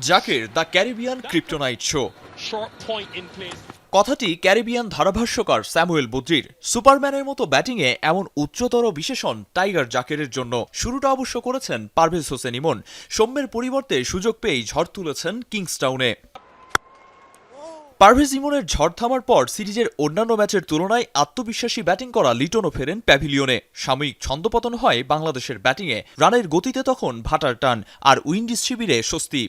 Zaker the Caribbean kryptonite show. কথাটি Caribbean ধারাভাষ্যকার Samuel বদ্রির। সুপারম্যানের মতো ব্যাটিংয়ে এমন উচ্চতর বিশেষণ টাইগার জাকেরের জন্য। শুরুটা অবশ্য করেছেন পারভেজ হোসেন ইমন। সৌম্যের পরিবর্তে সুযোগ পেয়েই ঝড় তুলেছেন কিংসটাউনে। পারভেজ ইমনের ঝড় থামার পর সিরিজের অন্যান্য ম্যাচের তুলনায় আত্মবিশ্বাসী ব্যাটিং করা লিটনও ফেরেন প্যাভিলিয়নে। সাময়িক ছন্দপতন হয় বাংলাদেশের ব্যাটিংয়ে। রানের গতিতে তখন ভাটার টান, আর উইন্ডিজ শিবিরে স্বস্তি।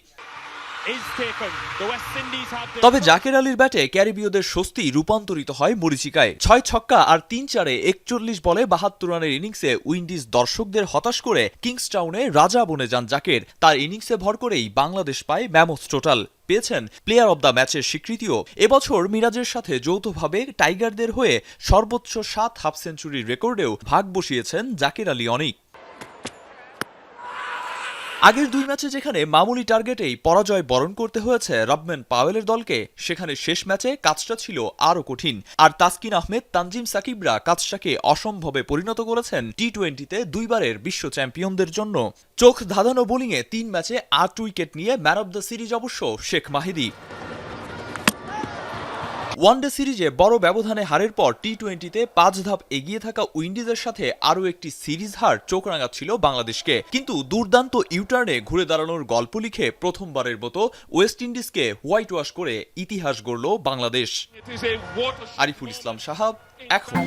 তবে জাকের আলীর ব্যাটে ক্যারিবীয়দের স্বস্তি রূপান্তরিত হয় মরীচিকায়। 6 ছক্কা আর 3-4-এ 41 বলে 72 রানের ইনিংসে উইন্ডিজ দর্শকদের হতাশ করে কিংসটাউনে রাজা বনে যান জাকের। তার ইনিংসে ভর করেই বাংলাদেশ পায় ম্যামথ টোটাল। পেয়েছেন প্লেয়ার অব দ্য ম্যাচের স্বীকৃতিও। এবছর মিরাজের সাথে যৌথভাবে টাইগারদের হয়ে সর্বোচ্চ 7 হাফ সেঞ্চুরির রেকর্ডেও ভাগ বসিয়েছেন জাকের আলী অনিক। আগের 2 ম্যাচে যেখানে মামুলি টার্গেটেই পরাজয় বরণ করতে হয়েছে রবম্যান পাওয়েলের দলকে, সেখানে শেষ ম্যাচে কাজটা ছিল আরও কঠিন। আর তাসকিন আহমেদ, তানজিম সাকিবরা কাজটাকে অসম্ভবে পরিণত করেছেন টি-20তে 2 বারের বিশ্ব চ্যাম্পিয়নদের জন্য। চোখ ধাঁধানো বোলিংয়ে 3 ম্যাচে 8 উইকেট নিয়ে ম্যান অব দ্য সিরিজ অবশ্য শেখ মাহিদি। ওয়ানডে সিরিজে বড় ব্যবধানে হারের পর টি-20তে 5 ধাপ এগিয়ে থাকা উইন্ডিজের সাথে আরও একটি সিরিজ হার চোখ রাঙাচ্ছিল বাংলাদেশকে। কিন্তু দুর্দান্ত ইউটার্নে ঘুরে দাঁড়ানোর গল্প লিখে প্রথমবারের মতো ওয়েস্ট ইন্ডিজকে হোয়াইট ওয়াশ করে ইতিহাস গড়ল বাংলাদেশ। আরিফুল ইসলাম সাহাব, এখন।